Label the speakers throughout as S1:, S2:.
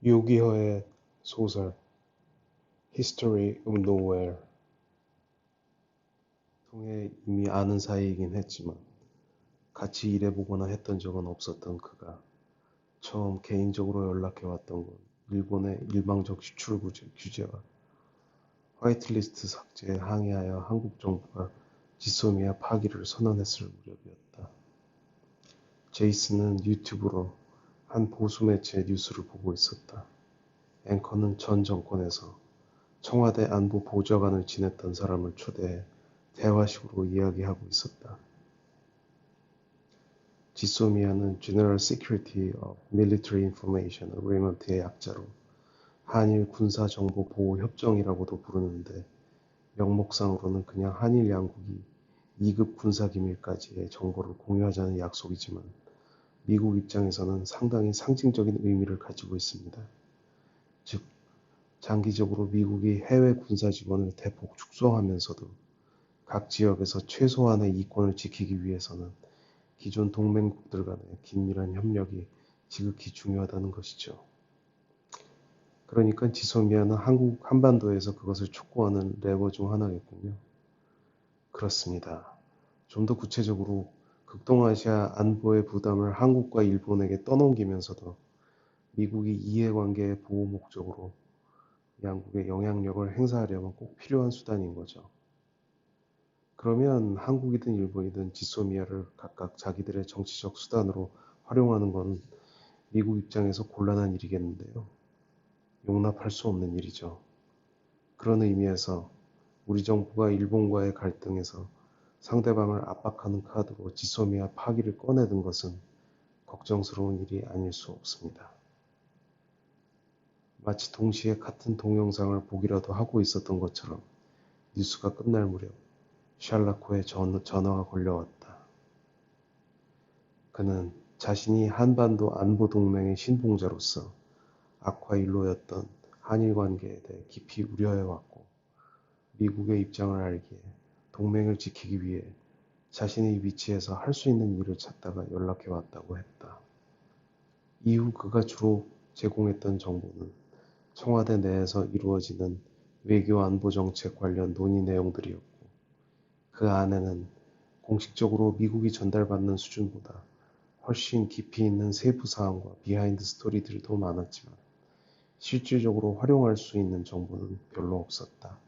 S1: 요기허의 소설 History of Nowhere 통해 이미 아는 사이이긴 했지만 같이 일해보거나 했던 적은 없었던 그가 처음 개인적으로 연락해왔던 건 일본의 일방적 수출 규제와 화이트리스트 삭제에 항의하여 한국 정부가 지소미아 파기를 선언했을 무렵이었다. 제이슨은 유튜브로 한 보수 매체의 뉴스를 보고 있었다. 앵커는 전 정권에서 청와대 안보 보좌관을 지냈던 사람을 초대해 대화식으로 이야기하고 있었다. 지소미아는 General Security of Military Information Agreement의 약자로 한일 군사정보보호협정이라고도 부르는데 명목상으로는 그냥 한일 양국이 2급 군사기밀까지의 정보를 공유하자는 약속이지만 미국 입장에서는 상당히 상징적인 의미를 가지고 있습니다. 즉, 장기적으로 미국이 해외 군사 지원을 대폭 축소하면서도 각 지역에서 최소한의 이권을 지키기 위해서는 기존 동맹국들 간의 긴밀한 협력이 지극히 중요하다는 것이죠. 그러니까 지소미아는 한국 한반도에서 그것을 촉구하는 레버 중 하나겠군요. 그렇습니다. 좀 더 구체적으로 극동아시아 안보의 부담을 한국과 일본에게 떠넘기면서도 미국이 이해관계의 보호 목적으로 양국의 영향력을 행사하려면 꼭 필요한 수단인 거죠. 그러면 한국이든 일본이든 지소미아를 각각 자기들의 정치적 수단으로 활용하는 건 미국 입장에서 곤란한 일이겠는데요. 용납할 수 없는 일이죠. 그런 의미에서 우리 정부가 일본과의 갈등에서 상대방을 압박하는 카드로 지소미아 파기를 꺼내든 것은 걱정스러운 일이 아닐 수 없습니다. 마치 동시에 같은 동영상을 보기라도 하고 있었던 것처럼 뉴스가 끝날 무렵 샬라코의 전화가 걸려왔다. 그는 자신이 한반도 안보동맹의 신봉자로서 악화일로였던 한일 관계에 대해 깊이 우려해왔고 미국의 입장을 알기에 동맹을 지키기 위해 자신의 위치에서 할 수 있는 일을 찾다가 연락해왔다고 했다. 이후 그가 주로 제공했던 정보는 청와대 내에서 이루어지는 외교 안보 정책 관련 논의 내용들이었고 그 안에는 공식적으로 미국이 전달받는 수준보다 훨씬 깊이 있는 세부 사항과 비하인드 스토리들도 많았지만 실질적으로 활용할 수 있는 정보는 별로 없었다.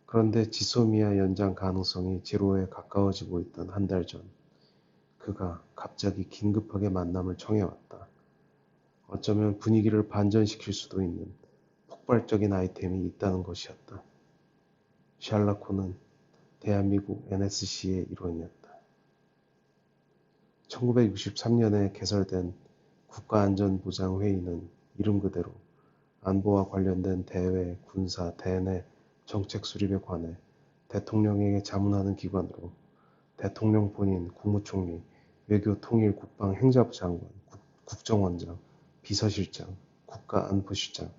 S1: 그런데 지소미아 연장 가능성이 제로에 가까워지고 있던 한 달 전, 그가 갑자기 긴급하게 만남을 청해왔다. 어쩌면 분위기를 반전시킬 수도 있는 폭발적인 아이템이 있다는 것이었다. 샬라코는 대한민국 NSC의 일원이었다. 1963년에 개설된 국가안전보장회의는 이름 그대로 안보와 관련된 대외, 군사, 대내 정책 수립에 관해 대통령에게 자문하는 기관으로 대통령 본인, 국무총리, 외교통일 국방행자부 장관, 국정원장, 비서실장, 국가안보실장,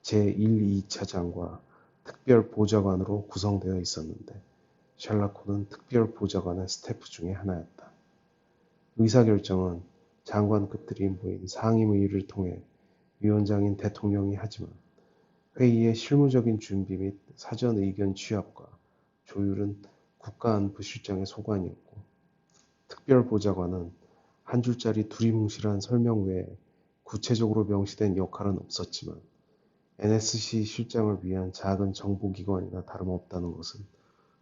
S1: 제1, 2차장과 특별보좌관으로 구성되어 있었는데 샬라코는 특별보좌관의 스태프 중에 하나였다. 의사결정은 장관급들이 모인 상임회의를 통해 위원장인 대통령이 하지만 회의의 실무적인 준비 및 사전 의견 취합과 조율은 국가안보실장의 소관이었고 특별보좌관은 한 줄짜리 두리뭉실한 설명 외에 구체적으로 명시된 역할은 없었지만 NSC 실장을 위한 작은 정보기관이나 다름없다는 것은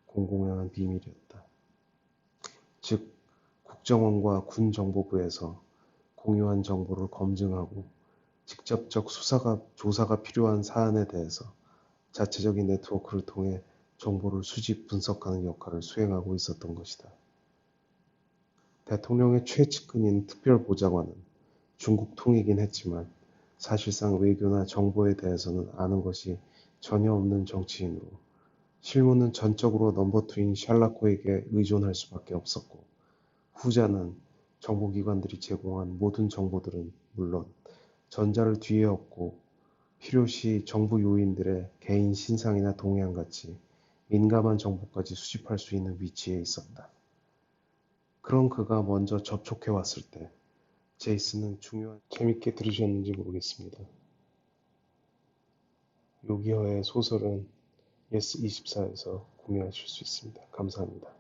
S1: 공공연한 비밀이었다. 즉, 국정원과 군정보부에서 공유한 정보를 검증하고 직접적 조사가 필요한 사안에 대해서 자체적인 네트워크를 통해 정보를 수집 분석하는 역할을 수행하고 있었던 것이다. 대통령의 최측근인 특별보좌관은 중국 통이긴 했지만 사실상 외교나 정보에 대해서는 아는 것이 전혀 없는 정치인으로 실무는 전적으로 넘버2인 샬라코에게 의존할 수밖에 없었고 후자는 정보기관들이 제공한 모든 정보들은 물론 전자를 뒤에 업고 필요시 정부 요인들의 개인 신상이나 동향같이 민감한 정보까지 수집할 수 있는 위치에 있었다. 그런 그가 먼저 접촉해 왔을 때 제이슨은 재밌게 들으셨는지 모르겠습니다. 요기허의 소설은 예스24에서 구매하실 수 있습니다. 감사합니다.